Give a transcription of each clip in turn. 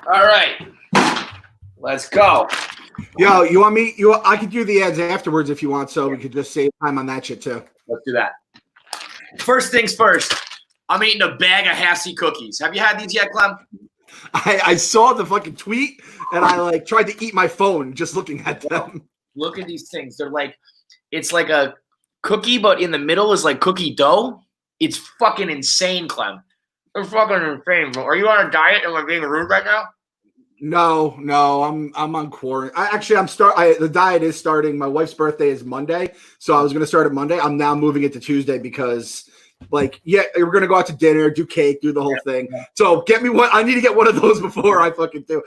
All right. Let's go. Yo, you want me? I could do the ads afterwards if you want, so we could just save time on that shit too. Let's do that. First things first. I'm eating a bag of Hassie cookies. Have you had these yet, Clem? I saw the fucking tweet and I tried to eat my phone just looking at them. Look at these things. They're it's like a cookie, but in the middle is like cookie dough. It's fucking insane, Clem. They're fucking insane. Are you on a diet and being rude right now? No, I'm on quarantine. The diet is starting. My wife's birthday is Monday, so I was gonna start it Monday. I'm now moving it to Tuesday because we're gonna go out to dinner, do cake, do the whole thing. So get me one. I need to get one of those before I fucking do.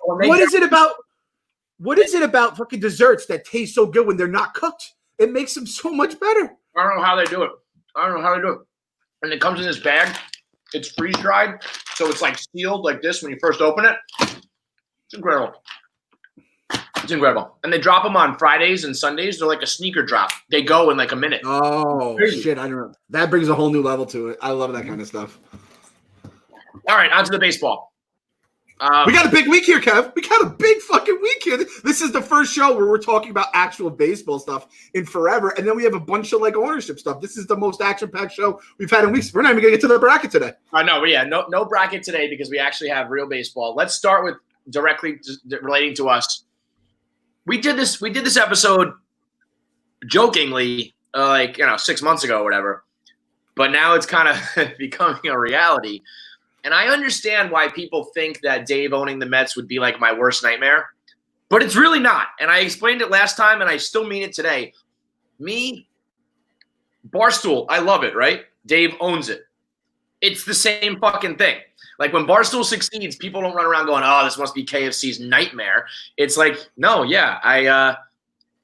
What is it about fucking desserts that taste so good when they're not cooked? It makes them so much better. I don't know how they do it. And it comes in this bag. It's freeze dried, so it's like sealed like this when you first open it. It's incredible. It's incredible. And they drop them on Fridays and Sundays. They're like a sneaker drop. They go in like a minute. Oh, shit. I don't know. That brings a whole new level to it. I love that kind of stuff. All right, on to the baseball. We got a big week here, Kev. We got a big fucking week here. This is the first show where we're talking about actual baseball stuff in forever. And then we have a bunch of ownership stuff. This is the most action-packed show we've had in weeks. We're not even going to get to the bracket today. I know, but yeah, no bracket today because we actually have real baseball. Let's start with directly relating to us. We did this episode jokingly, 6 months ago or whatever, but now it's kind of becoming a reality. And I understand why people think that Dave owning the Mets would be like my worst nightmare, but it's really not. And I explained it last time, and I still mean it today. Me, Barstool, I love it, right? Dave owns it. It's the same fucking thing. Like when Barstool succeeds, people don't run around going, "Oh, this must be KFC's nightmare." It's like, no, yeah,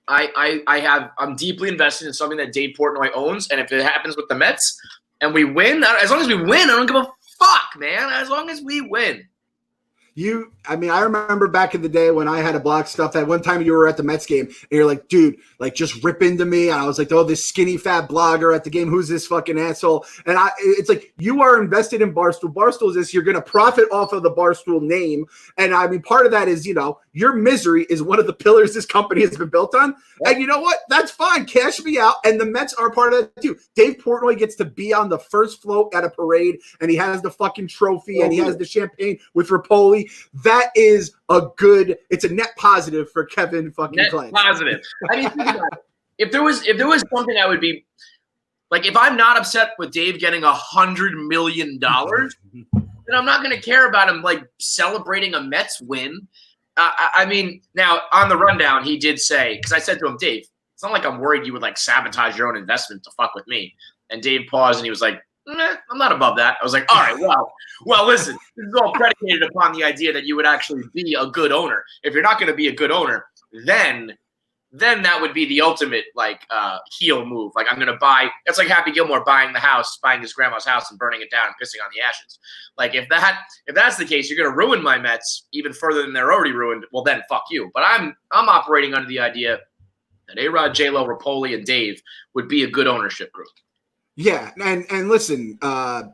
I'm deeply invested in something that Dave Portnoy owns, and if it happens with the Mets and we win, as long as we win, I don't give a fuck, man. As long as we win. I remember back in the day when I had to block stuff. That one time you were at the Mets game and you're like, dude, just rip into me. And I was like, oh, this skinny fat blogger at the game. Who's this fucking asshole? And it's like, you are invested in Barstool. Barstool is this. You're going to profit off of the Barstool name. And part of that is, your misery is one of the pillars this company has been built on. And you know what? That's fine. Cash me out. And the Mets are part of that too. Dave Portnoy gets to be on the first float at a parade and he has the fucking trophy and he has the champagne with Rapoli. That is it's a net positive for Kevin fucking Klein. Net positive. I mean, think about it. If there was something I would be like, if I'm not upset with Dave getting $100 million, then I'm not going to care about him celebrating a Mets win. Now on the rundown, he did say, because I said to him, Dave, it's not like I'm worried you would sabotage your own investment to fuck with me. And Dave paused and he was like, I'm not above that. I was like, all right, well, listen, this is all predicated upon the idea that you would actually be a good owner. If you're not going to be a good owner, then that would be the ultimate heel move. I'm going to buy. That's like Happy Gilmore buying his grandma's house and burning it down and pissing on the ashes. If that's the case, you're going to ruin my Mets even further than they're already ruined. Well, then fuck you. But I'm operating under the idea that A-Rod, J-Lo, Rapoli, and Dave would be a good ownership group. Yeah, and listen,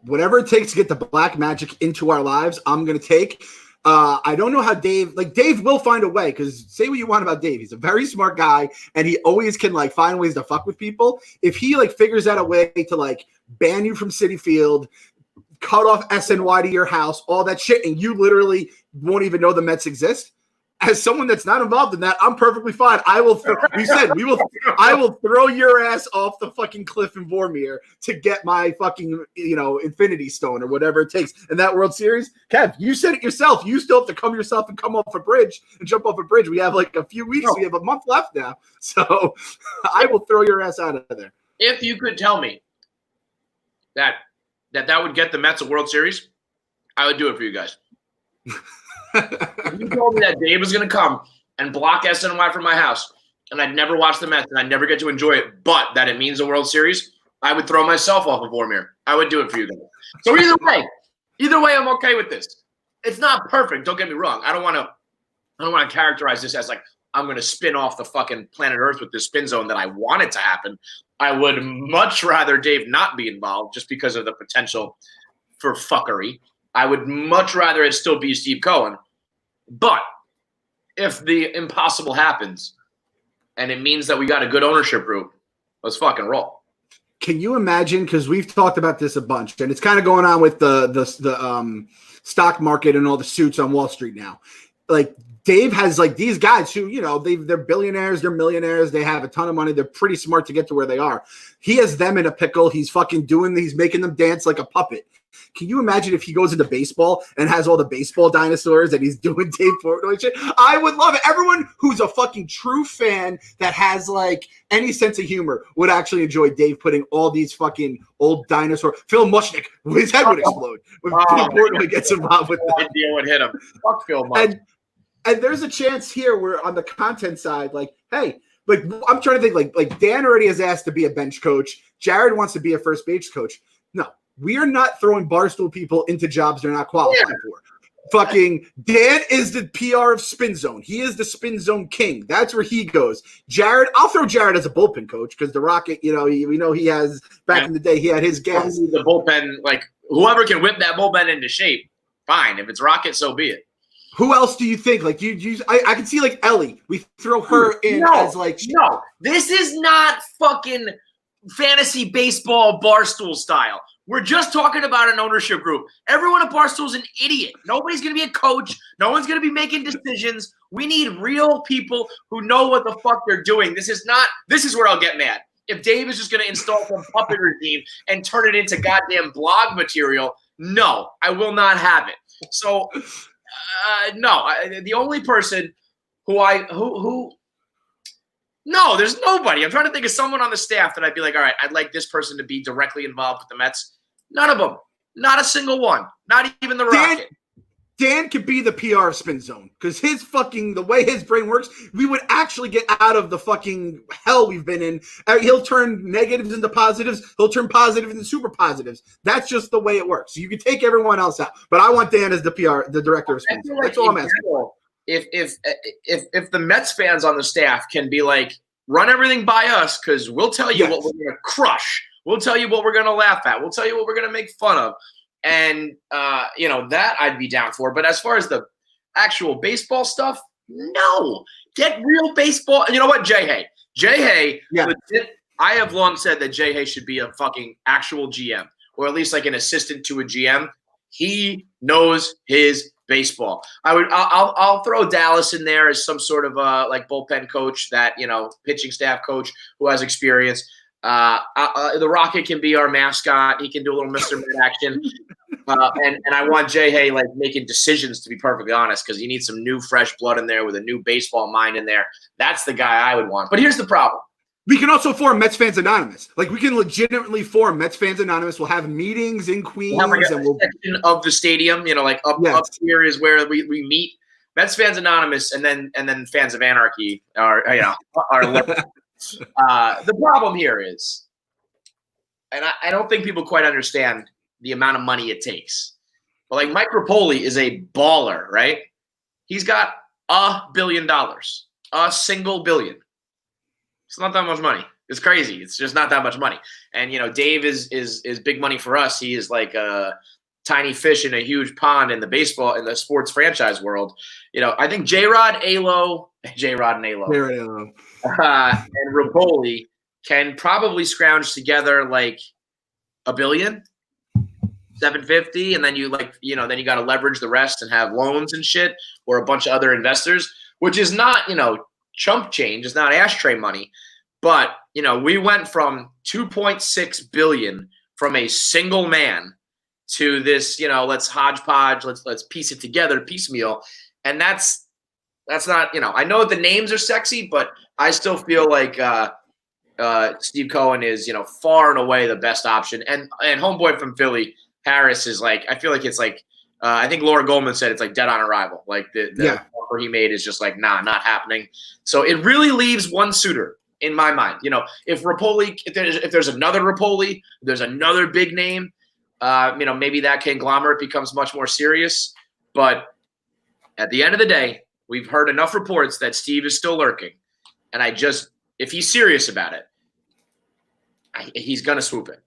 whatever it takes to get the black magic into our lives, I'm going to take. I don't know how Dave will find a way, because say what you want about Dave. He's a very smart guy, and he always can find ways to fuck with people. If he figures out a way to ban you from Citi Field, cut off SNY to your house, all that shit, and you literally won't even know the Mets exist. As someone that's not involved in that, I'm perfectly fine. I will throw your ass off the fucking cliff in Vormir to get my fucking, Infinity Stone or whatever it takes. And that World Series, Kev, you said it yourself. You still have to come yourself and come off a bridge and jump off a bridge. We have a few weeks. We have a month left now. So I will throw your ass out of there. If you could tell me that would get the Mets a World Series, I would do it for you guys. If you told me that Dave was going to come and block SNY from my house and I'd never watch the Mets and I'd never get to enjoy it, but that it means a World Series, I would throw myself off of Vormir. I would do it for you guys. So either way, I'm okay with this. It's not perfect. Don't get me wrong. I don't want to characterize this as I'm going to spin off the fucking planet Earth with this spin zone that I want it to happen. I would much rather Dave not be involved just because of the potential for fuckery. I would much rather it still be Steve Cohen. But if the impossible happens and it means that we got a good ownership group, let's fucking roll. Can you imagine? Because we've talked about this a bunch, and it's kind of going on with the stock market and all the suits on Wall Street now. Like Dave has like these guys who, you know, they're billionaires, they're millionaires, they have a ton of money, they're pretty smart to get to where they are. He has them in a pickle. He's making them dance like a puppet. Can you imagine if he goes into baseball and has all the baseball dinosaurs and he's doing Dave Portnoy shit? I would love it. Everyone who's a fucking true fan that has like any sense of humor would actually enjoy Dave putting all these fucking old dinosaur. Phil Mushnick, his head would explode when Portnoy gets involved with that. Idea would hit him. Fuck Phil Mushnick. And there's a chance here where on the content side, like, hey, like I'm trying to think like Dan already has asked to be a bench coach. Jared wants to be a first base coach. No. We are not throwing Barstool people into jobs they're not qualified for. Fucking Dan is the PR of Spin Zone. He is the Spin Zone king. That's where he goes. Jared, I'll throw Jared as a bullpen coach because the Rocket, you know, we know he has back in the day, he had his gas. The bullpen, like whoever can whip that bullpen into shape, fine. If it's Rocket, so be it. Who else do you think? Like I can see like Ellie. We throw her in as like no. This is not fucking fantasy baseball Barstool style. We're just talking about an ownership group. Everyone at Barstool is an idiot. Nobody's going to be a coach. No one's going to be making decisions. We need real people who know what the fuck they're doing. This is where I'll get mad. If Dave is just going to install some puppet regime and turn it into goddamn blog material, no, I will not have it. So, the only person no, there's nobody. I'm trying to think of someone on the staff that I'd be like, all right, I'd like this person to be directly involved with the Mets. None of them. Not a single one. Not even the Rocket. Dan could be the PR of Spin Zone because the way his brain works, we would actually get out of the fucking hell we've been in. He'll turn negatives into positives. He'll turn positives into super positives. That's just the way it works. So you can take everyone else out. But I want Dan as the director of Spin Zone. That's all I'm asking for. If the Mets fans on the staff can be like, run everything by us because we'll tell you what we're going to crush. We'll tell you what we're going to laugh at. We'll tell you what we're going to make fun of. And, that I'd be down for. But as far as the actual baseball stuff, no. Get real baseball. And you know what? Jay Hay, legit, I have long said that Jay Hay should be a fucking actual GM or at least like an assistant to a GM. He knows his baseball. I'll throw Dallas in there as some sort of like bullpen coach that, pitching staff coach who has experience. The Rocket can be our mascot. He can do a little Mr. Mid action. And I want Jay Hay like making decisions, to be perfectly honest, because you need some new fresh blood in there with a new baseball mind in there. That's the guy I would want. But here's the problem. We can also form Mets Fans Anonymous. Like we can legitimately form Mets Fans Anonymous. We'll have meetings in Queens. We'll have like a section of the stadium, like up here is where we meet. Mets Fans Anonymous and then Fans of Anarchy are the problem here is, and I don't think people quite understand the amount of money it takes. But like Mike Rapoli is a baller, right? He's got $1 billion, a single billion. It's not that much money. It's crazy. It's just not that much money. And Dave is big money for us. He is like a tiny fish in a huge pond in the sports franchise world. I think J-Rod and Alo, and Rapoli can probably scrounge together like $1 billion, 750, and then you got to leverage the rest and have loans and shit or a bunch of other investors, which is not chump change. It's not ashtray money, but we went from 2.6 billion from a single man to this, let's hodgepodge, let's piece it together, piecemeal, and that's not, I know the names are sexy, but I still feel like Steve Cohen is, far and away the best option, and homeboy from Philly, Harris, is like, I feel like it's like, I think Laura Goldman said it's like dead on arrival. Like the offer he made is just like, nah, not happening. So it really leaves one suitor in my mind. If Rapoli, if there's another Rapoli, there's another big name, maybe that conglomerate becomes much more serious. But at the end of the day, we've heard enough reports that Steve is still lurking. And if he's serious about it, he's going to swoop in.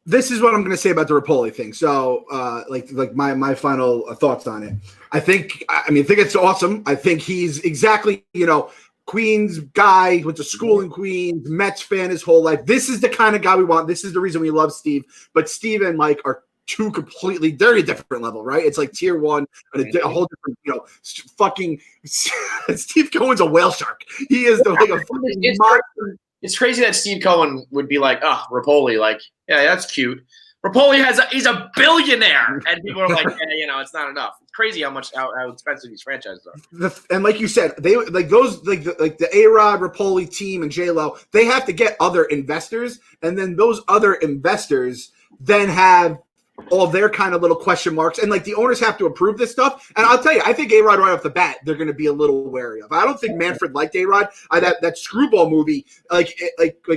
this is what I'm going to say about the Rapoli thing. So, like my final thoughts on it. I think it's awesome. I think he's exactly, Queens guy, went to school in Queens, Mets fan his whole life. This is the kind of guy we want. This is the reason we love Steve. But Steve and Mike are two completely very different level, right? It's like tier one, and a whole different, fucking Steve Cohen's a whale shark. He is like a fucking It's crazy that Steve Cohen would be like, oh, Rapoli, like, yeah, that's cute. Rapoli he's a billionaire, and people are like, yeah, it's not enough. It's crazy how expensive these franchises are. And like you said, they like those like the A-Rod, Rapoli team and J-Lo, they have to get other investors, and then those other investors then have all their kind of little question marks, and like the owners have to approve this stuff. And I'll tell you, I think A-Rod right off the bat, they're going to be a little wary of. I don't think Manfred liked A-Rod. That Screwball movie, like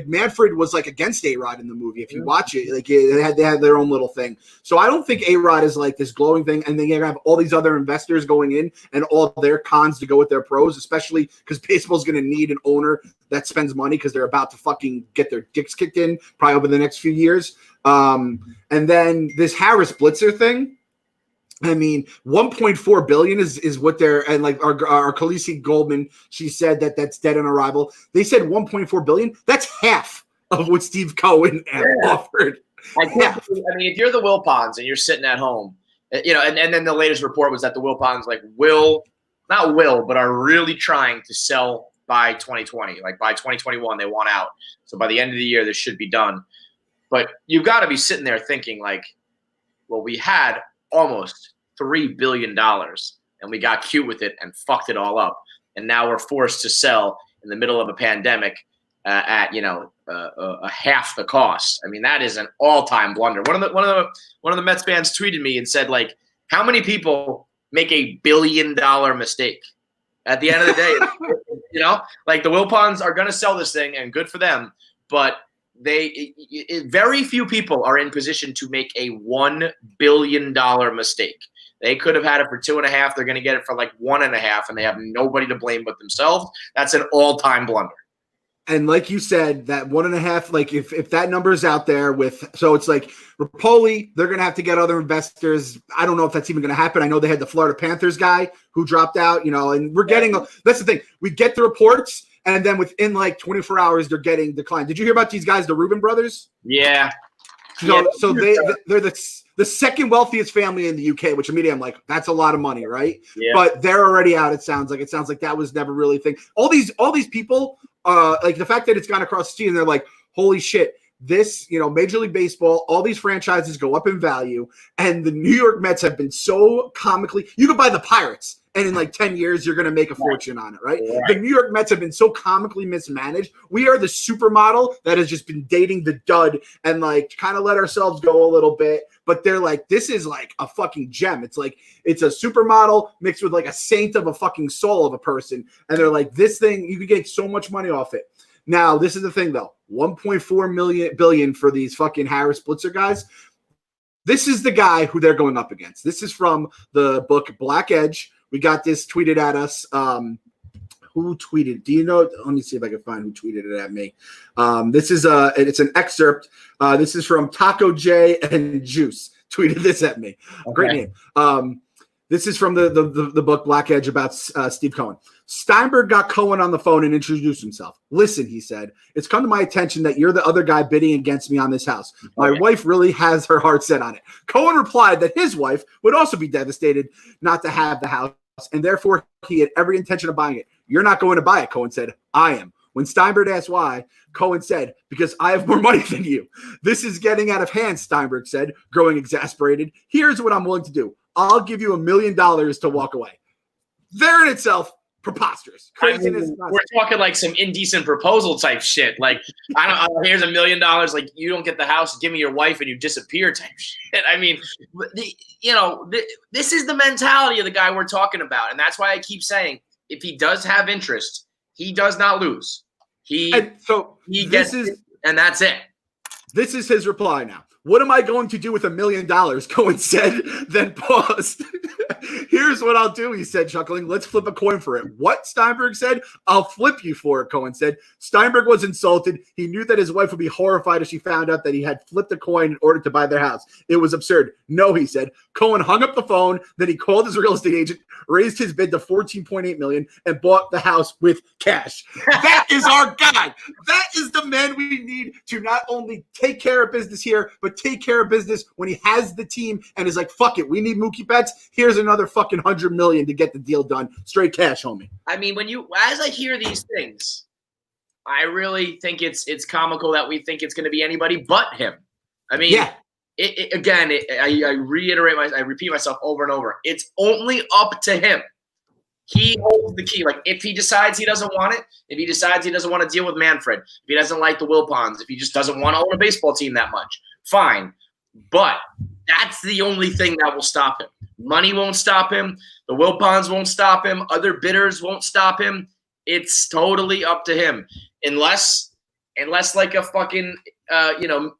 Manfred was like against A-Rod in the movie. If you watch it, like they had their own little thing. So I don't think A-Rod is like this glowing thing. And then you have all these other investors going in and all their cons to go with their pros, especially because baseball's going to need an owner that spends money because they're about to fucking get their dicks kicked in probably over the next few years. And then this Harris Blitzer thing, I mean, 1.4 billion is what they're, and like our Khaleesi Goldman, she said that's dead on arrival. They said 1.4 billion. That's half of what Steve Cohen offered. I mean, if you're the Wilpons and you're sitting at home, and then the latest report was that the Wilpons but are really trying to sell by 2020. Like by 2021, they want out. So by the end of the year, this should be done. But you've got to be sitting there thinking like, well, we had almost $3 billion and we got cute with it and fucked it all up. And now we're forced to sell in the middle of a pandemic at half the cost. I mean, that is an all-time blunder. One of the Mets fans tweeted me and said, like, how many people make a $1 billion mistake? At the end of the day, like the Wilpons are going to sell this thing and good for them, but very few people are in position to make a $1 billion mistake. They could have had it for 2.5. They're going to get it for like 1.5, and they have nobody to blame but themselves. That's an all-time blunder. And like you said, that 1.5, like if that number is out there so it's like Rapoli, they're going to have to get other investors. I don't know if that's even going to happen. I know they had the Florida Panthers guy who dropped out, and we're getting, that's the ththing. We get the reports, and then within like 24 hours, they're getting declined. Did you hear about these guys, the Rubin brothers? Yeah. So they're the second wealthiest family in the UK, which immediately I'm like, that's a lot of money, right? Yeah. But they're already out. It sounds like that was never really a thing. All these people, like the fact that it's gone across the sea and they're like, holy shit, this, Major League Baseball, all these franchises go up in value, and the New York Mets have been so comically. You could buy the Pirates, and in like 10 years, you're going to make a fortune on it, right? The New York Mets have been so comically mismanaged. We are the supermodel that has just been dating the dud and like kind of let ourselves go a little bit. But they're like, this is like a fucking gem. It's like, it's a supermodel mixed with like a saint of a fucking soul of a person. And they're like, this thing, you could get so much money off it. Now, this is the thing though, 1.4 billion for these fucking Harris Blitzer guys. This is the guy who they're going up against. This is from the book Black Edge. We got this tweeted at us. Who tweeted? Do you know? Let me see if I can find who tweeted it at me. This is it's an excerpt. This is from Taco J and Juice. Tweeted this at me. Okay. Great name. This is from the book Black Edge about Steve Cohen. Steinberg got Cohen on the phone and introduced himself. Listen, he said, it's come to my attention that you're the other guy bidding against me on this house. My wife really has her heart set on it. Cohen replied that his wife would also be devastated not to have the house, and therefore he had every intention of buying it. You're not going to buy it, Cohen said. I am. When Steinberg asked why, Cohen said, because I have more money than you. This is getting out of hand, Steinberg said, growing exasperated. Here's what I'm willing to do. I'll give you $1 million to walk away. There in itself, preposterous. Craziness. We're talking like some indecent proposal type shit. Like, here's $1 million. Like, you don't get the house, give me your wife, and you disappear type shit. I mean, this is the mentality of the guy we're talking about. And that's why I keep saying, if he does have interest, he does not lose. He gets it, and that's it. This is his reply now. What am I going to do with $1 million? Cohen said, then paused. Here's what I'll do, he said, chuckling. Let's flip a coin for it. What? Steinberg said. I'll flip you for it, Cohen said. Steinberg was insulted. He knew that his wife would be horrified if she found out that he had flipped a coin in order to buy their house. It was absurd. No, he said. Cohen hung up the phone. Then he called his real estate agent, raised his bid to $14.8 million, and bought the house with cash. That is our guy. That is the man we need to not only take care of business here, but take care of business when he has the team and is like, fuck it, we need Mookie Betts. Here's another fucking $100 million to get the deal done. Straight cash, homie. I mean, as I hear these things, I really think it's comical that we think it's going to be anybody but him. I mean, yeah. I repeat myself over and over. It's only up to him. He holds the key. Like, if he decides he doesn't want it, if he decides he doesn't want to deal with Manfred, if he doesn't like the Wilpons, if he just doesn't want to own a baseball team that much, fine. But that's the only thing that will stop him. Money won't stop him. The Wilpons won't stop him. Other bidders won't stop him. It's totally up to him. Unless like a fucking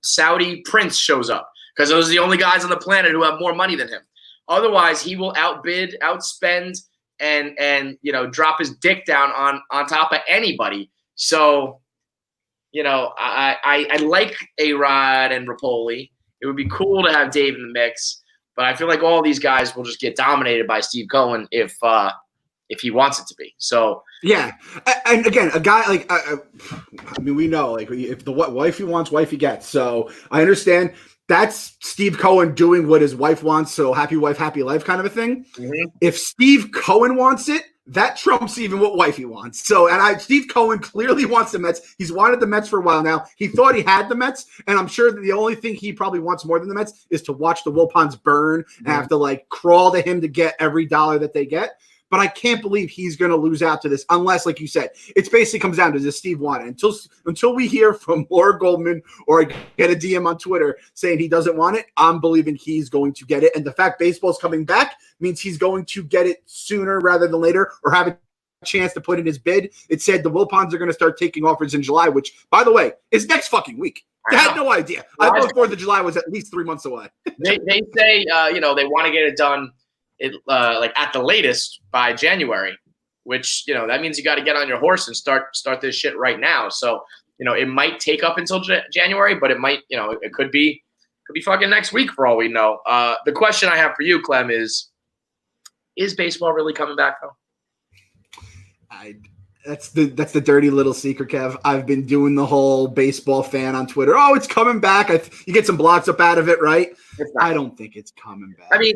Saudi prince shows up, because those are the only guys on the planet who have more money than him. Otherwise, he will outbid, outspend, and drop his dick down on top of anybody. So, I like A-Rod and Rapoli. It would be cool to have Dave in the mix, but I feel like all these guys will just get dominated by Steve Cohen if he wants it to be. So yeah, and again, a guy like I mean, we know, like, if the wife he wants, wife he gets. So I understand that's Steve Cohen doing what his wife wants. So happy wife, happy life kind of a thing. Mm-hmm. If Steve Cohen wants it, that trumps even what wifey wants. So, Steve Cohen clearly wants the Mets. He's wanted the Mets for a while now. He thought he had the Mets, and I'm sure that the only thing he probably wants more than the Mets is to watch the Wilpons burn and have to crawl to him to get every dollar that they get. But I can't believe he's going to lose out to this unless, like you said, it basically comes down to, does Steve want it? Until we hear from Laura Goldman or I get a DM on Twitter saying he doesn't want it, I'm believing he's going to get it. And the fact baseball's coming back means he's going to get it sooner rather than later, or have a chance to put in his bid. It said the Wilpons are going to start taking offers in July, which, by the way, is next fucking week. I had no idea. I thought 4th of July was at least 3 months away. They say, they want to get it done at the latest by January, which, that means you got to get on your horse and start this shit right now. So, it might take up until January, but it might, it could be fucking next week for all we know. The question I have for you, Clem, is baseball really coming back though? That's the dirty little secret, Kev. I've been doing the whole baseball fan on Twitter. Oh, it's coming back. You get some blocks up out of it, right? I don't think it's coming back. I mean,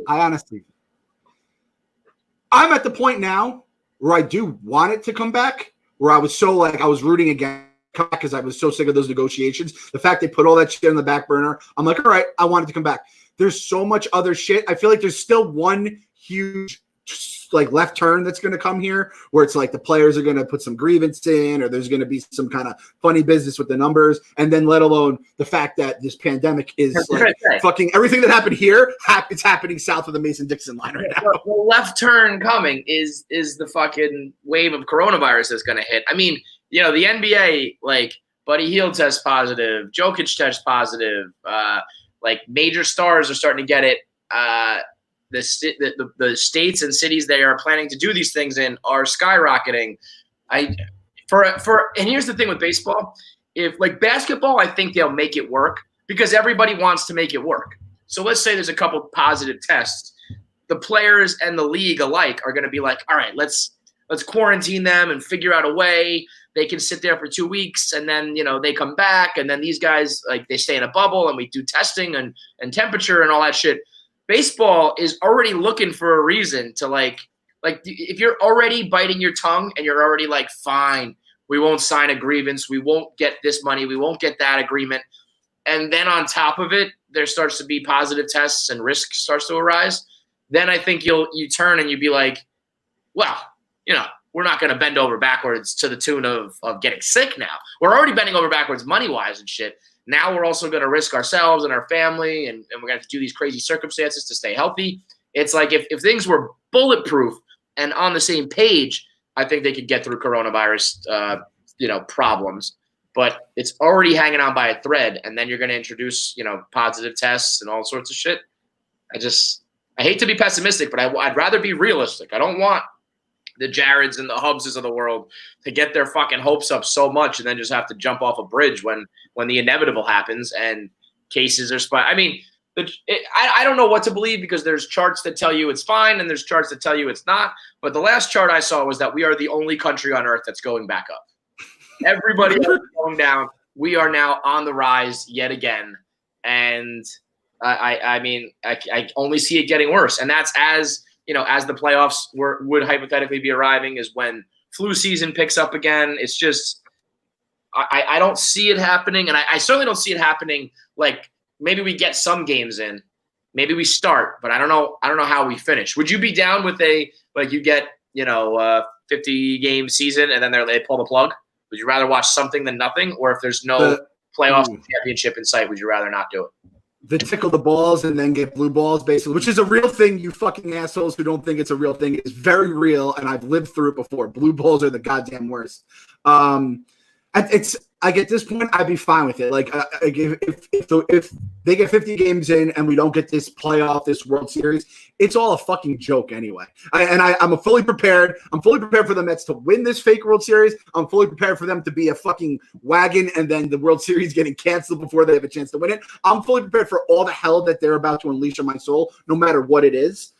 I'm at the point now where I do want it to come back, where I was so I was rooting against because I was so sick of those negotiations. The fact they put all that shit on the back burner, I'm like, all right, I want it to come back. There's so much other shit. I feel like there's still one huge left turn that's going to come here where it's the players are going to put some grievance in, or there's going to be some kind of funny business with the numbers. And then let alone the fact that this pandemic is fucking everything that happened here. It's happening south of the Mason-Dixon line right now. The left turn coming is the fucking wave of coronavirus that's going to hit. I mean, the NBA, Buddy Hield tests positive, Jokic tests positive, major stars are starting to get it. The states and cities they are planning to do these things in are skyrocketing. And here's the thing with baseball. If basketball, I think they'll make it work because everybody wants to make it work. So let's say there's a couple positive tests. The players and the league alike are going to be like, all right, let's quarantine them and figure out a way. They can sit there for 2 weeks and then, they come back, and then these guys, they stay in a bubble and we do testing and temperature and all that shit. Baseball is already looking for a reason to if you're already biting your tongue and you're already fine, we won't sign a grievance, we won't get this money, we won't get that agreement. And then on top of it, there starts to be positive tests and risk starts to arise. Then I think you turn and you'd be like, well, we're not going to bend over backwards to the tune of getting sick now. We're already bending over backwards money-wise and shit. Now we're also going to risk ourselves and our family, and we're going to have to do these crazy circumstances to stay healthy. It's like if things were bulletproof and on the same page, I think they could get through coronavirus, problems. But it's already hanging on by a thread, and then you're going to introduce, positive tests and all sorts of shit. I I hate to be pessimistic, but I'd rather be realistic. I don't want the Jareds and the Hubses of the world to get their fucking hopes up so much and then just have to jump off a bridge when the inevitable happens and cases are spiked. I mean, I don't know what to believe because there's charts that tell you it's fine and there's charts that tell you it's not. But the last chart I saw was that we are the only country on earth that's going back up. Everybody else is going down. We are now on the rise yet again. And I mean, I only see it getting worse. And that's as the playoffs would hypothetically be arriving is when flu season picks up again. It's just I don't see it happening. And I certainly don't see it happening like maybe we get some games in. Maybe we start, but I don't know how we finish. Would you be down with you get 50-game season and then they pull the plug? Would you rather watch something than nothing? Or if there's no playoff championship in sight, would you rather not do it? The tickle the balls and then get blue balls, basically, which is a real thing. You fucking assholes who don't think it's a real thing. It's very real, and I've lived through it before. Blue balls are the goddamn worst. At this point, I'd be fine with it. Like, if they get 50 games in and we don't get this playoff, this World Series, it's all a fucking joke anyway. I'm fully prepared. I'm fully prepared for the Mets to win this fake World Series. I'm fully prepared for them to be a fucking wagon and then the World Series getting canceled before they have a chance to win it. I'm fully prepared for all the hell that they're about to unleash on my soul, no matter what it is.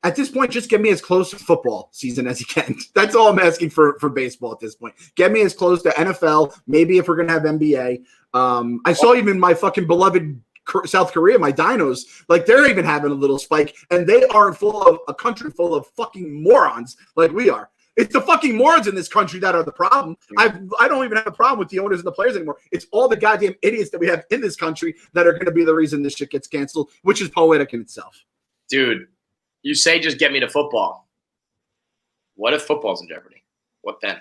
At this point, just get me as close to football season as you can. That's all I'm asking for baseball at this point. Get me as close to NFL, maybe if we're going to have NBA. I saw even my fucking beloved South Korea, my Dinos, like they're even having a little spike, and they are full of a country full of fucking morons like we are. It's the fucking morons in this country that are the problem. I don't even have a problem with the owners and the players anymore. It's all the goddamn idiots that we have in this country that are going to be the reason this shit gets canceled, which is poetic in itself. Dude. You say just get me to football. What if football's in jeopardy? What then?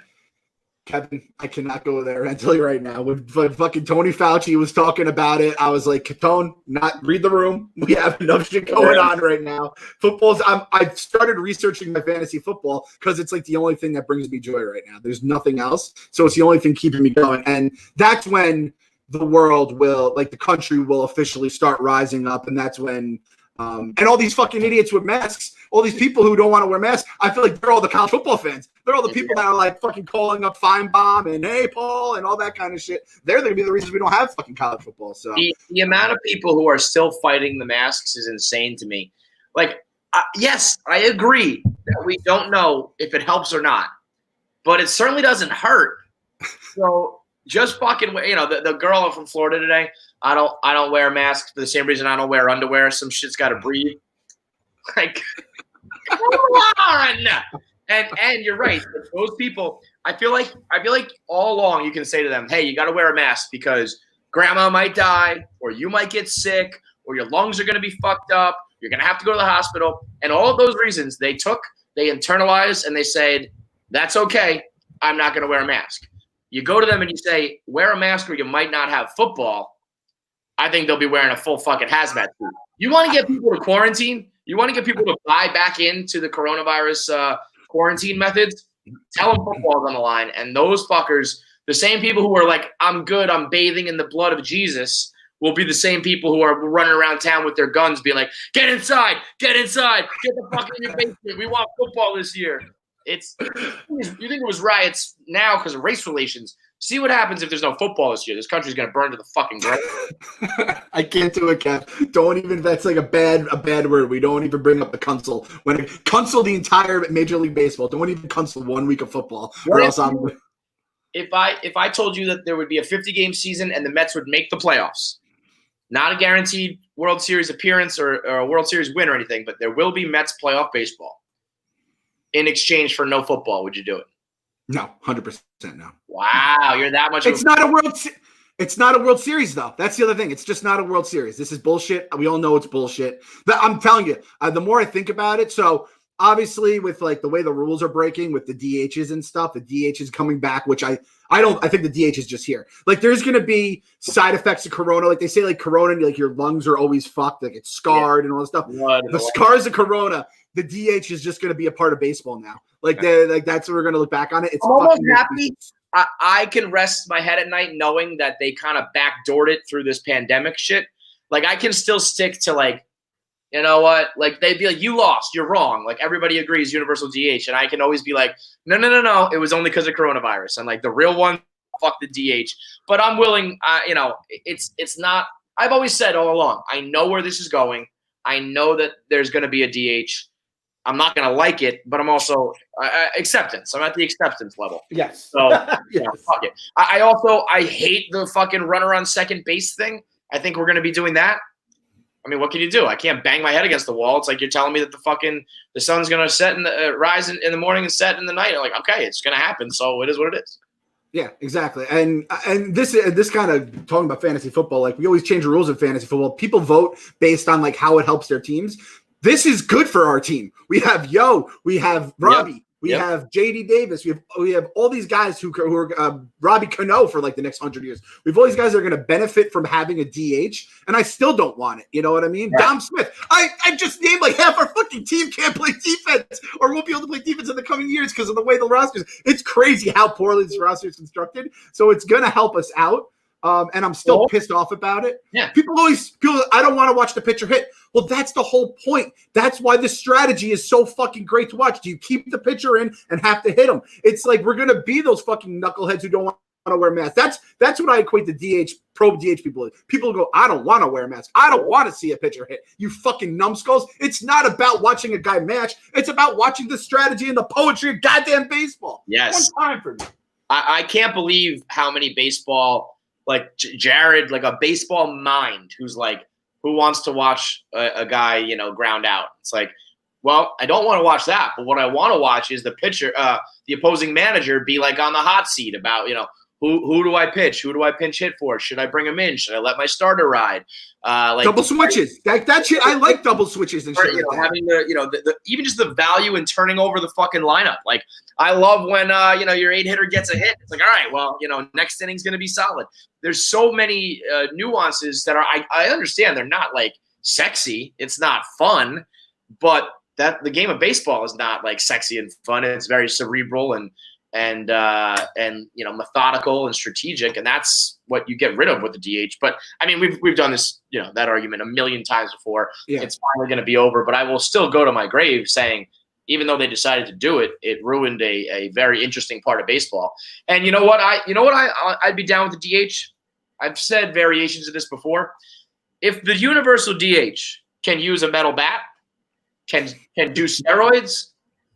Kevin, I cannot go there. I tell you right now. When fucking Tony Fauci was talking about it, I was like, Catone, read the room. We have enough shit going on right now. I started researching my fantasy football because it's like the only thing that brings me joy right now. There's nothing else. So it's the only thing keeping me going. And that's when the world will, like the country will officially start rising up. And that's when and all these fucking idiots with masks, all these people who don't want to wear masks, I feel like they're all the college football fans. They're all the people that are like fucking calling up Feinbaum and hey, Paul, and all that kind of shit. They're going to be the reasons we don't have fucking college football. So the amount of people who are still fighting the masks is insane to me. Like, yes, I agree that we don't know if it helps or not, but it certainly doesn't hurt. So just fucking, the girl from Florida today, I don't wear masks for the same reason I don't wear underwear. Some shit's got to breathe. Like, come on. And you're right. Those people, I feel like all along you can say to them, hey, you got to wear a mask because grandma might die or you might get sick or your lungs are going to be fucked up. You're going to have to go to the hospital. And all of those reasons they internalized and they said, that's okay. I'm not going to wear a mask. You go to them and you say, wear a mask or you might not have football. I think they'll be wearing a full fucking hazmat suit. You want to get people to quarantine? You want to get people to buy back into the coronavirus quarantine methods? Tell them football's on the line. And those fuckers, the same people who are like, I'm good, I'm bathing in the blood of Jesus, will be the same people who are running around town with their guns being like, get inside, get the fuck in your basement. We want football this year. You think it was riots now because of race relations. See what happens if there's no football this year. This country's going to burn to the fucking ground. I can't do it, Kev. Don't even. That's like a bad word. We don't even bring up the council. Council the entire Major League Baseball. Don't even council 1 week of football. Or else I'm. If I told you that there would be a 50-game season and the Mets would make the playoffs, not a guaranteed World Series appearance or a World Series win or anything, but there will be Mets playoff baseball in exchange for no football, would you do it? No, 100% no. Wow, you're that much. It's not a World Series though. That's the other thing. It's just not a World Series. This is bullshit. We all know it's bullshit. But I'm telling you, the more I think about it, so obviously with like the way the rules are breaking with the DHs and stuff, the DH is coming back, which I think the DH is just here. Like there's going to be side effects of Corona. Like they say like Corona, like your lungs are always fucked. Like it's scarred and all this stuff. The scars of Corona, the DH is just going to be a part of baseball now. Like that's what we're going to look back on it. It's I'm almost happy. I can rest my head at night knowing that they kind of backdoored it through this pandemic shit. Like I can still stick to like you know what? Like they'd be like, you lost, you're wrong. Like everybody agrees universal DH. And I can always be like, no. It was only because of coronavirus. And like the real one, fuck the DH. But I'm willing, it's not, I've always said all along, I know where this is going. I know that there's going to be a DH. I'm not going to like it, but I'm also acceptance. I'm at the acceptance level. Yes. So, fuck it. I hate the fucking runner on second base thing. I think we're going to be doing that. I mean, what can you do? I can't bang my head against the wall. It's like you're telling me that the sun's going to set in the rise in the morning and set in the night. I'm like, okay, it's going to happen. So it is what it is. Yeah, exactly. And this kind of talking about fantasy football, like we always change the rules of fantasy football. People vote based on like how it helps their teams. This is good for our team. We have we have Robbie, we have JD Davis, we have all these guys who are Robbie Cano for like the next 100 years. We have all these guys that are going to benefit from having a DH, and I still don't want it. You know what I mean? Right. Dom Smith. I just named like half our fucking team can't play defense or won't be able to play defense in the coming years because of the way the roster is. It's crazy how poorly this roster is constructed. So it's going to help us out. And I'm still pissed off about it. Yeah. People I don't want to watch the pitcher hit. Well, that's the whole point. That's why this strategy is so fucking great to watch. Do you keep the pitcher in and have to hit him? It's like we're going to be those fucking knuckleheads who don't want to wear masks. That's what I equate the DH, pro DH people with. People go, I don't want to wear a mask. I don't want to see a pitcher hit. You fucking numbskulls. It's not about watching a guy match. It's about watching the strategy and the poetry of goddamn baseball. Yes. One time for me. I can't believe how many baseball – like Jared, like a baseball mind who's like, who wants to watch a guy, ground out? It's like, well, I don't want to watch that. But what I want to watch is the pitcher, the opposing manager be like on the hot seat about, who do I pitch? Who do I pinch hit for? Should I bring him in? Should I let my starter ride? Like double switches. That shit. I like double switches and shit. Having the even just the value in turning over the fucking lineup. Like I love when your 8-hitter gets a hit. It's like, all right, well, next inning's gonna be solid. There's so many nuances that are I understand they're not like sexy. It's not fun, but that the game of baseball is not like sexy and fun. It's very cerebral and methodical and strategic, and that's what you get rid of with the DH. But I mean, we've done this, that argument a million times before. Yeah. It's finally going to be over, but I will still go to my grave saying, even though they decided to do it, it ruined a very interesting part of baseball. And you know what? I'd be down with the DH. I've said variations of this before. If the universal DH can use a metal bat, can do steroids,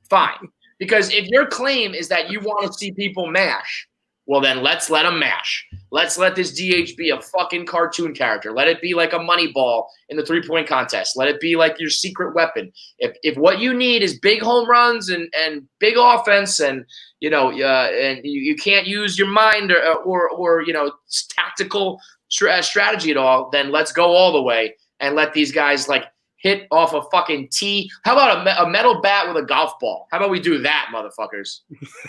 fine. Because if your claim is that you want to see people mash, well, then let's let them mash. Let's let this DH be a fucking cartoon character. Let it be like a money ball in the three-point contest. Let it be like your secret weapon. If what you need is big home runs and big offense and you can't use your mind or tactical strategy at all, then let's go all the way and let these guys like hit off a fucking tee. How about a metal bat with a golf ball? How about we do that, motherfuckers?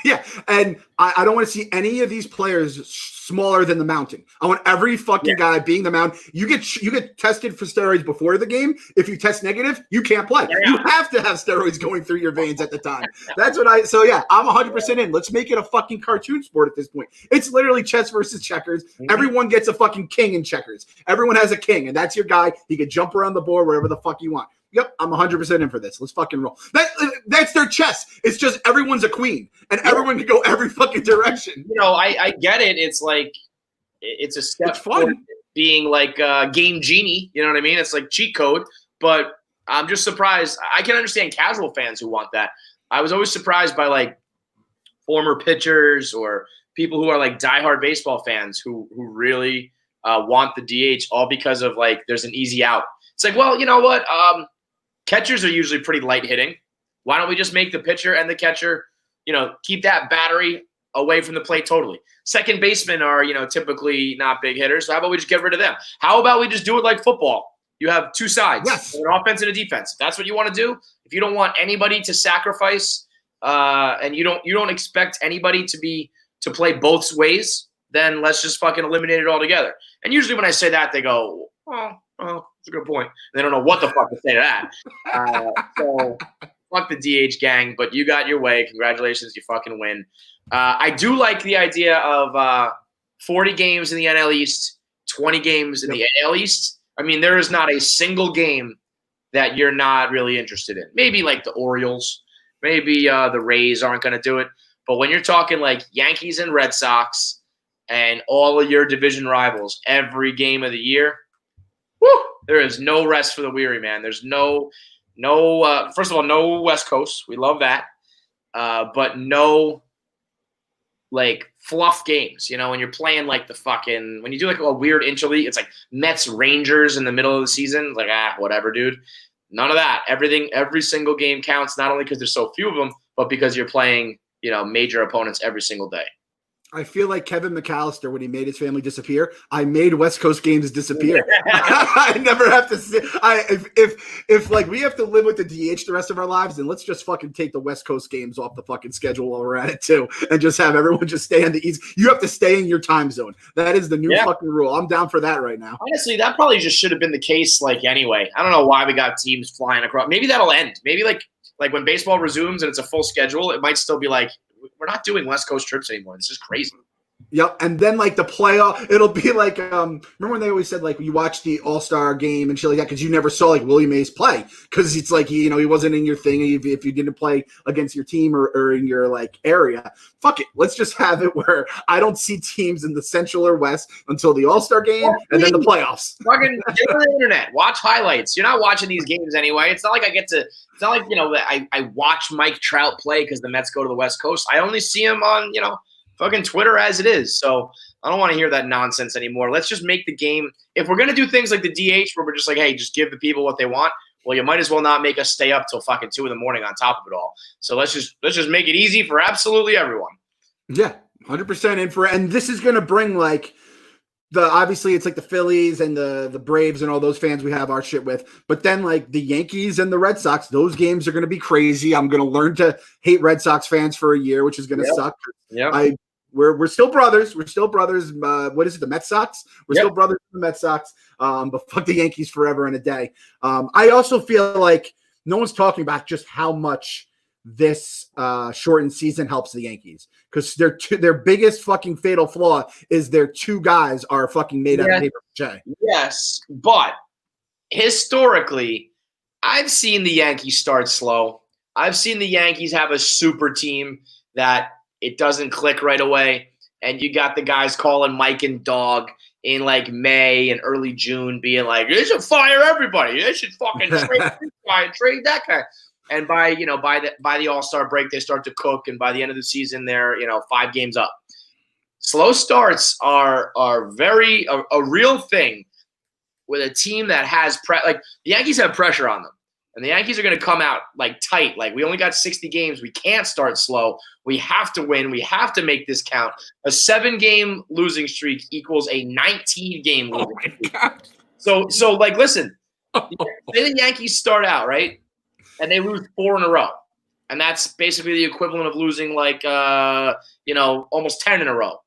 Yeah, and I don't want to see any of these players smaller than the mountain. I want every fucking guy being the mountain. You get tested for steroids before the game. If you test negative, you can't play. Yeah. You have to have steroids going through your veins at the time. That's what I'm 100% in. Let's make it a fucking cartoon sport at this point. It's literally chess versus checkers. Mm-hmm. Everyone gets a fucking king in checkers. Everyone has a king, and that's your guy. He can jump around the board wherever the fuck you want. Yep, I'm 100% in for this. Let's fucking roll. That's their chess. It's just everyone's a queen, and everyone can go every fucking direction. I get it. It's like it's a step forward being like Game Genie. You know what I mean? It's like cheat code. But I'm just surprised. I can understand casual fans who want that. I was always surprised by like former pitchers or people who are like diehard baseball fans who really want the DH all because of like there's an easy out. It's like, well, you know what? Catchers are usually pretty light hitting. Why don't we just make the pitcher and the catcher, keep that battery away from the plate totally? Second basemen are, typically not big hitters. So how about we just get rid of them? How about we just do it like football? You have two sides, an offense and a defense. If that's what you want to do, if you don't want anybody to sacrifice and you don't expect anybody to play both ways, then let's just fucking eliminate it altogether. And usually when I say that, they go, oh, that's a good point. They don't know what the fuck to say to that. So fuck the DH gang, but you got your way. Congratulations, you fucking win. I do like the idea of 40 games in the NL East, 20 games in the AL East. I mean, there is not a single game that you're not really interested in. Maybe like the Orioles, maybe the Rays aren't going to do it. But when you're talking like Yankees and Red Sox and all of your division rivals every game of the year, woo, there is no rest for the weary, man. There's no first of all, no West Coast. We love that. But no like fluff games, when you're playing like when you do like a weird interleague, it's like Mets Rangers in the middle of the season. It's like, whatever, dude. None of that. Every single game counts, not only because there's so few of them, but because you're playing, major opponents every single day. I feel like Kevin McAllister when he made his family disappear. I made West Coast games disappear. I never have to see. If like we have to live with the DH the rest of our lives, then let's just fucking take the West Coast games off the fucking schedule while we're at it too, and just have everyone just stay on the East. You have to stay in your time zone. That is the new fucking rule. I'm down for that right now. Honestly, that probably just should have been the case. Like anyway, I don't know why we got teams flying across. Maybe that'll end. Maybe like when baseball resumes and it's a full schedule, it might still be like, we're not doing West Coast trips anymore. This is crazy. Yep, and then like the playoff, it'll be like remember when they always said like you watch the All-Star game and shit like that because you never saw like Willie Mays play because it's like he wasn't in your thing if you didn't play against your team or in your like area. Fuck it, let's just have it where I don't see teams in the Central or West until the All-Star game and then the playoffs. Fucking get on the internet, watch highlights. You're not watching these games anyway. It's not like it's not like I watch Mike Trout play because the Mets go to the West Coast. I only see him on fucking Twitter as it is. So I don't want to hear that nonsense anymore. Let's just make the game. If we're going to do things like the DH where we're just like, hey, just give the people what they want. Well, you might as well not make us stay up till fucking 2 a.m. on top of it all. So let's just make it easy for absolutely everyone. Yeah, 100% and this is going to bring like obviously it's like the Phillies and the Braves and all those fans we have our shit with, but then like the Yankees and the Red Sox, those games are going to be crazy. I'm going to learn to hate Red Sox fans for a year, which is going to suck. Yeah. We're still brothers. We're still brothers. What is it? The Met Sox? We're still brothers in the Met Sox. But fuck the Yankees forever and a day. I also feel like no one's talking about just how much this shortened season helps the Yankees because their biggest fucking fatal flaw is their 2 guys are fucking made out of paper mache. Yes, but historically, I've seen the Yankees start slow. I've seen the Yankees have a super team that it doesn't click right away, and you got the guys calling Mike and Dog in like May and early June, being like, "They should fire everybody. They should fucking trade this guy and trade that guy." And by the All-Star break, they start to cook, and by the end of the season, they're 5 games up. Slow starts are very a real thing with a team that has like the Yankees have pressure on them. And the Yankees are going to come out like tight. Like, we only got 60 games. We can't start slow. We have to win. We have to make this count. A 7-game losing streak equals a 19-game losing streak. So like, listen, say the Yankees start out, right? And they lose 4 in a row. And that's basically the equivalent of losing like, almost 10 in a row.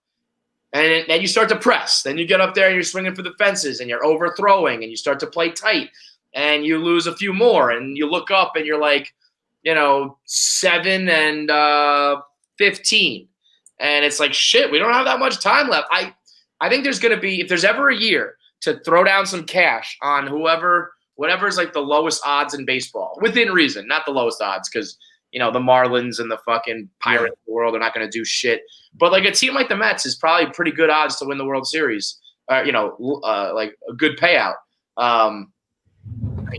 And then you start to press. Then you get up there and you're swinging for the fences and you're overthrowing and you start to play tight. And you lose a few more, and you look up, and you're like, 7 and 15, and it's like, shit, we don't have that much time left. I think there's going to be, if there's ever a year to throw down some cash on whatever's like the lowest odds in baseball, within reason, not the lowest odds, because the Marlins and the fucking Pirates of the world are not going to do shit. But like a team like the Mets is probably pretty good odds to win the World Series, like a good payout.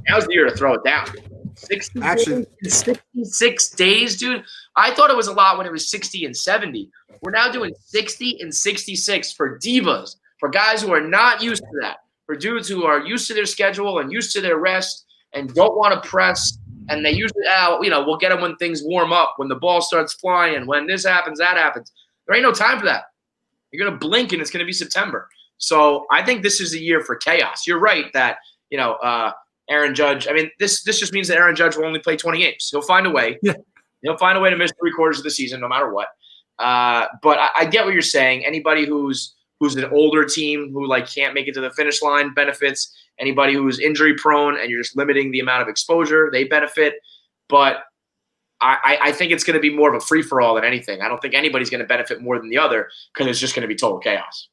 Now's the year to throw it down. 66 days, dude. I thought it was a lot when it was 60 and 70. We're now doing 60 and 66 for divas, for guys who are not used to that, for dudes who are used to their schedule and used to their rest and don't want to press. And they usually, we'll get them when things warm up, when the ball starts flying, when this happens, that happens. There ain't no time for that. You're going to blink and it's going to be September. So I think this is a year for chaos. You're right that, Aaron Judge, this just means that Aaron Judge will only play 20 games. He'll find a way. Yeah. He'll find a way to miss 3/4 of the season no matter what. But I get what you're saying. Anybody who's an older team who like can't make it to the finish line benefits. Anybody who's injury prone and you're just limiting the amount of exposure, they benefit. But I think it's going to be more of a free-for-all than anything. I don't think anybody's going to benefit more than the other because it's just going to be total chaos.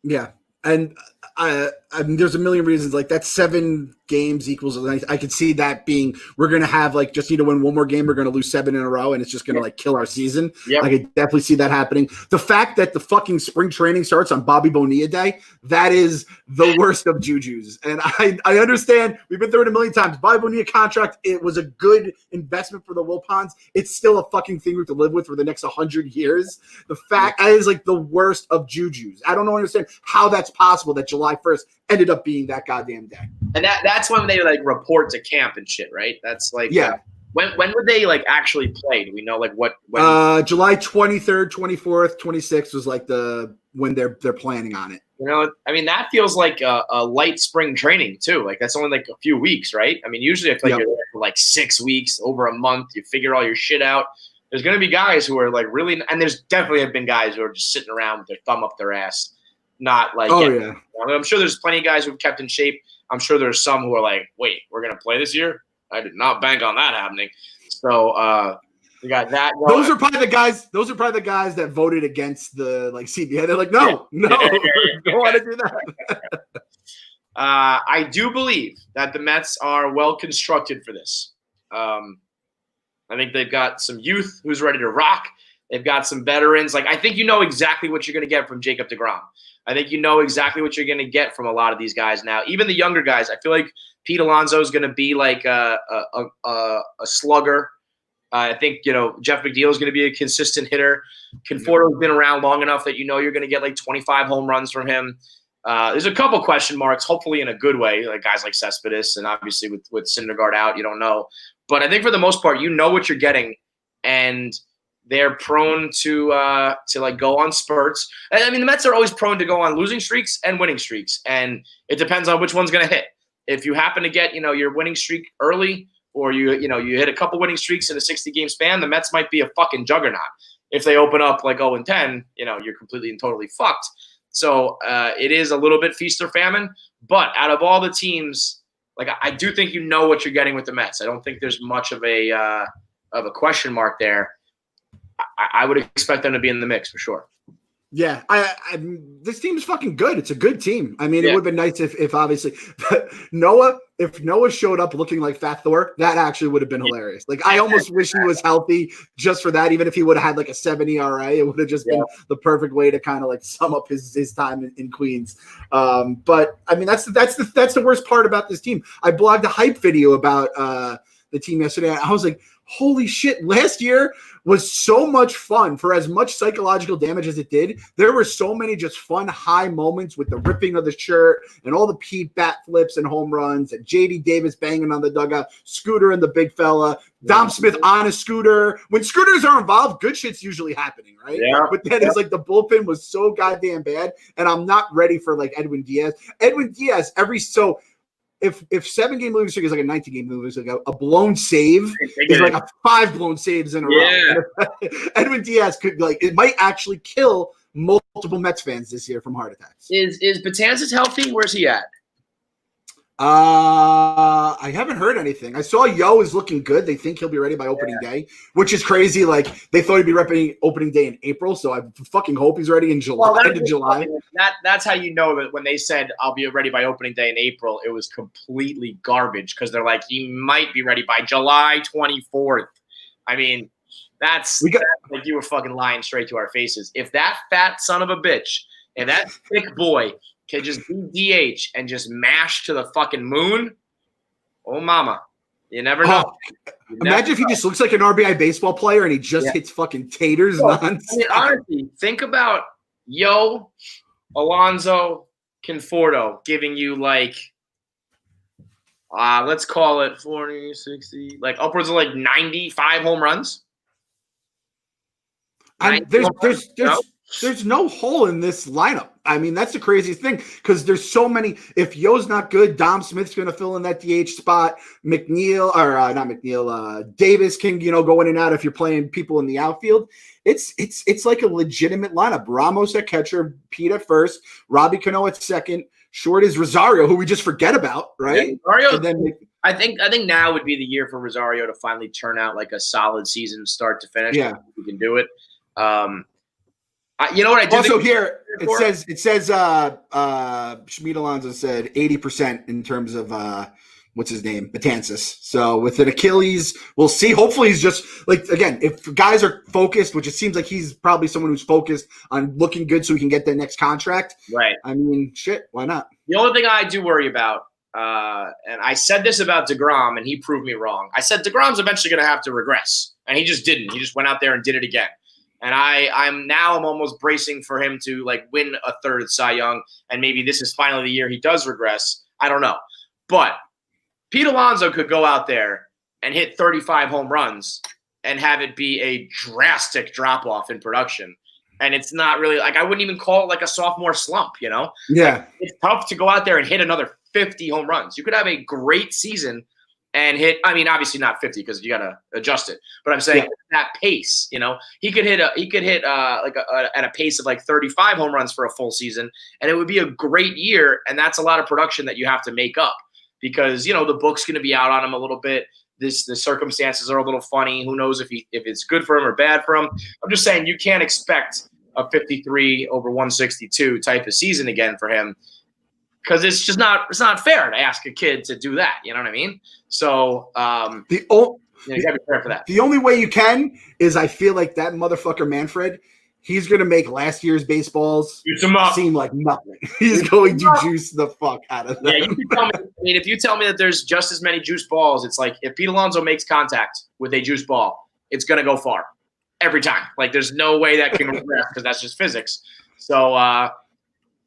Yeah. And I mean, there's a million reasons. Like that 7 games equals. I could see that being. We're gonna have like just need to win one more game. We're gonna lose 7 in a row, and it's just gonna like kill our season. Yep. I could definitely see that happening. The fact that the fucking spring training starts on Bobby Bonilla Day, that is the worst of juju's. And I understand. We've been through it a million times. Bobby Bonilla contract. It was a good investment for the Wilpons. It's still a fucking thing we have to live with for the next 100 years. The fact that is like the worst of juju's. I don't understand how that's possible that July 1st ended up being that goddamn day. And that's when they like report to camp and shit, right? That's like when would they like actually play? Do we know like what? July 23rd, 24th, 26th was like when they're planning on it. You know, I mean that feels like a light spring training too. Like that's only like a few weeks, right? I mean usually I feel like you're there for like 6 weeks, over a month. You figure all your shit out. There's going to be guys who are like really, and there's definitely have been guys who are just sitting around with their thumb up their ass. Not like, I'm sure there's plenty of guys who've kept in shape. I'm sure there's some who are like, wait, we're going to play this year? I did not bank on that happening. So we got that. Those are probably the guys that voted against the like CBA. They're like, no, don't want to do that. I do believe that the Mets are well constructed for this. I think they've got some youth who's ready to rock. They've got some veterans. Like I think you know exactly what you're going to get from Jacob deGrom. I think you know exactly what you're going to get from a lot of these guys now. Even the younger guys, I feel like Pete Alonso is going to be like a slugger. I think, Jeff McNeil is going to be a consistent hitter. Conforto's been around long enough that you're going to get like 25 home runs from him. There's a couple question marks, hopefully in a good way, like guys like Cespedes, and obviously with Syndergaard out, you don't know. But I think for the most part, you know what you're getting, and they're prone to like go on spurts. I mean, the Mets are always prone to go on losing streaks and winning streaks, and it depends on which one's going to hit. If you happen to get your winning streak early, or you hit a couple winning streaks in a 60-game span, the Mets might be a fucking juggernaut. If they open up like 0-10, you're completely and totally fucked. So it is a little bit feast or famine. But out of all the teams, like I do think you know what you're getting with the Mets. I don't think there's much of a question mark there. I would expect them to be in the mix for sure. Yeah, this team is fucking good. It's a good team. I mean, it would have been nice if obviously Noah showed up looking like Fat Thor, that actually would have been hilarious. Like I almost wish he was healthy just for that. Even if he would have had like a 7 ERA, it would have just been the perfect way to kind of like sum up his time in Queens. But I mean, that's the worst part about this team. I blogged a hype video about the team yesterday. I was like, holy shit, last year was so much fun. For as much psychological damage as it did, there were so many just fun high moments with the ripping of the shirt and all the Pete bat flips and home runs and JD Davis banging on the dugout, Scooter and the big fella, Dom Smith on a scooter. When scooters are involved, good shit's usually happening, right? Yeah. But then it's like the bullpen was so goddamn bad, and I'm not ready for like Edwin Diaz. If 7-game losing streak is like a 19-game losing streak, like a blown save is like a 5 blown saves in a row. Edwin Diaz could it might actually kill multiple Mets fans this year from heart attacks. Is Betances healthy? Where's he at? I haven't heard anything. I saw Yo is looking good. They think he'll be ready by opening day, which is crazy. Like they thought he'd be ready opening day in April, so I fucking hope he's ready in July. End of July. That's how you know that when they said I'll be ready by opening day in April, it was completely garbage because they're like he might be ready by July 24th. I mean, that's like you were fucking lying straight to our faces. If that fat son of a bitch and that thick boy can just be DH and just mash to the fucking moon. Oh, mama. You never know. Imagine if he just looks like an RBI baseball player and he just hits fucking taters. I mean, honestly, think about Yo, Alonso, Conforto giving you like, let's call it 40, 60, like upwards of like 95 home runs. There's no hole in this lineup. I mean, that's the craziest thing because there's so many. If Yo's not good, Dom Smith's going to fill in that DH spot. Davis can go in and out if you're playing people in the outfield. It's like a legitimate lineup. Ramos at catcher, Pete at first, Robbie Cano at second. Short is Rosario, who we just forget about, right? Yeah, Rosario. I think now would be the year for Rosario to finally turn out like a solid season, start to finish. Yeah, we can do it. You know what I do? Also, here It says Shmita Alonso said 80% in terms of what's his name? Betances. So with an Achilles, we'll see. Hopefully he's just like, again, if guys are focused, which it seems like he's probably someone who's focused on looking good so he can get their next contract. Right. I mean, shit, why not? The only thing I do worry about, and I said this about DeGrom, and he proved me wrong. I said DeGrom's eventually going to have to regress, and he just didn't. He just went out there and did it again. And I'm almost bracing for him to like win a third Cy Young, and maybe this is finally the year he does regress. I don't know, but Pete Alonso could go out there and hit 35 home runs and have it be a drastic drop off in production. And it's not really like, I wouldn't even call it like a sophomore slump, you know? Yeah. Like, it's tough to go out there and hit another 50 home runs. You could have a great season and hit, I mean, obviously not 50 because you got to adjust it. But I'm saying that pace, you know, he could hit at a pace of like 35 home runs for a full season, and it would be a great year. And that's a lot of production that you have to make up. Because, you know, the book's going to be out on him a little bit. The circumstances are a little funny. Who knows if it's good for him or bad for him. I'm just saying you can't expect a 53 over 162 type of season again for him because it's not fair to ask a kid to do that. You know what I mean? So you got to be fair for that. The only way you can is I feel like that motherfucker Manfred, he's going to make last year's baseballs seem like nothing. He's going to juice the fuck out of them. Yeah, you can tell me. I mean, if you tell me that there's just as many juice balls, it's like if Pete Alonso makes contact with a juice ball, it's going to go far every time. Like there's no way that can regress because that's just physics. So,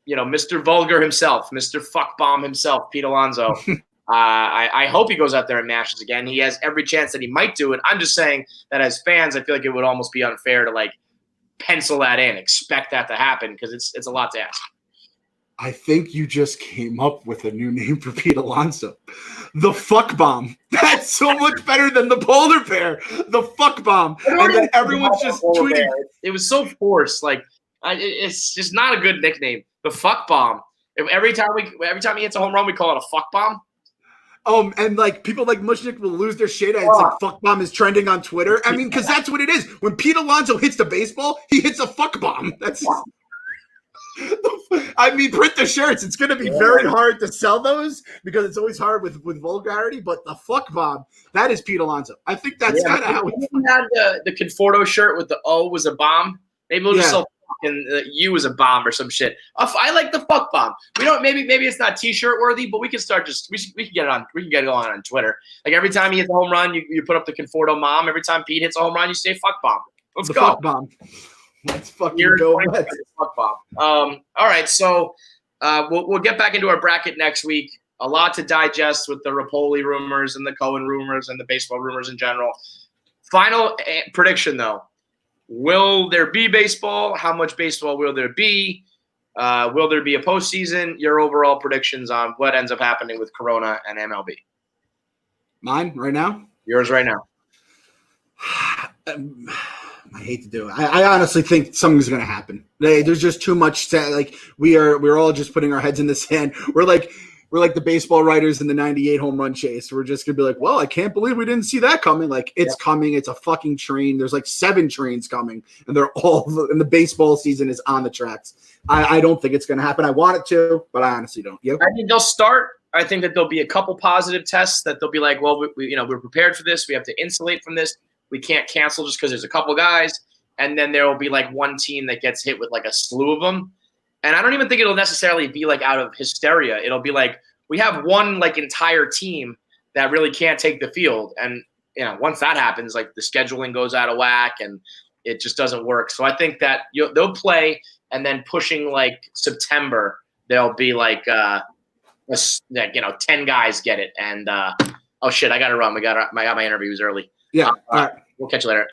Mr. Vulgar himself, Mr. Fuckbomb himself, Pete Alonso, I hope he goes out there and mashes again. He has every chance that he might do it. I'm just saying that as fans, I feel like it would almost be unfair to like pencil that in, expect that to happen because it's a lot to ask. I think you just came up with a new name for Pete Alonso. The fuck bomb. That's so much better than the polar bear. The fuck bomb. And then everyone's just tweeting. It was so forced. Like it's just not a good nickname. The fuck bomb. Every time he hits a home run, we call it a fuck bomb. And like people like Mushnick will lose their shit. And it's like fuck bomb is trending on Twitter. I mean, because that's what it is. When Pete Alonso hits the baseball, he hits a fuck bomb. That's. I mean, print the shirts. It's going to be very hard to sell those because it's always hard with vulgarity. But the fuck bomb, that is Pete Alonso. I think that's kind of how we had the Conforto shirt with the O was a bomb. Maybe we'll just sell fucking U was a bomb or some shit. I like the fuck bomb. We don't. Maybe it's not T-shirt worthy, but we can start we can get it on. We can get it on Twitter. Like every time he hits a home run, you put up the Conforto mom. Every time Pete hits a home run, you say fuck bomb. Let's go. Fuck bomb. Let's fucking go. Fuck bomb. All right, so we'll get back into our bracket next week. A lot to digest with the Rapoli rumors and the Cohen rumors and the baseball rumors in general. Final prediction, though. Will there be baseball? How much baseball will there be? Will there be a postseason? Your overall predictions on what ends up happening with Corona and MLB. Mine right now? Yours right now. I hate to do it. I honestly think something's going to happen. There's just too much. Like we're all just putting our heads in the sand. We're like the baseball writers in the '98 home run chase. We're just going to be like, well, I can't believe we didn't see that coming. Like it's coming. It's a fucking train. There's like 7 trains coming, and and the baseball season is on the tracks. I don't think it's going to happen. I want it to, but I honestly don't. Yep. I think they'll start. I think that there'll be a couple positive tests that they'll be like, well, we're prepared for this. We have to insulate from this. We can't cancel just because there's a couple guys. And then there will be like one team that gets hit with like a slew of them. And I don't even think it'll necessarily be like out of hysteria. It'll be like we have one like entire team that really can't take the field. And, once that happens, like the scheduling goes out of whack and it just doesn't work. So I think that they'll play and then pushing like September, there'll be like 10 guys get it. And, oh, shit, I got to run. I got my interviews early. Yeah. All right. We'll catch you later.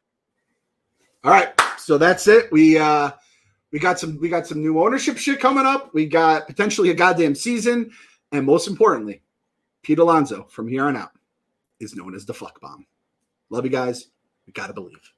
All right. So that's it. We got some new ownership shit coming up. We got potentially a goddamn season. And most importantly, Pete Alonso from here on out is known as the fuck bomb. Love you guys. We got to believe.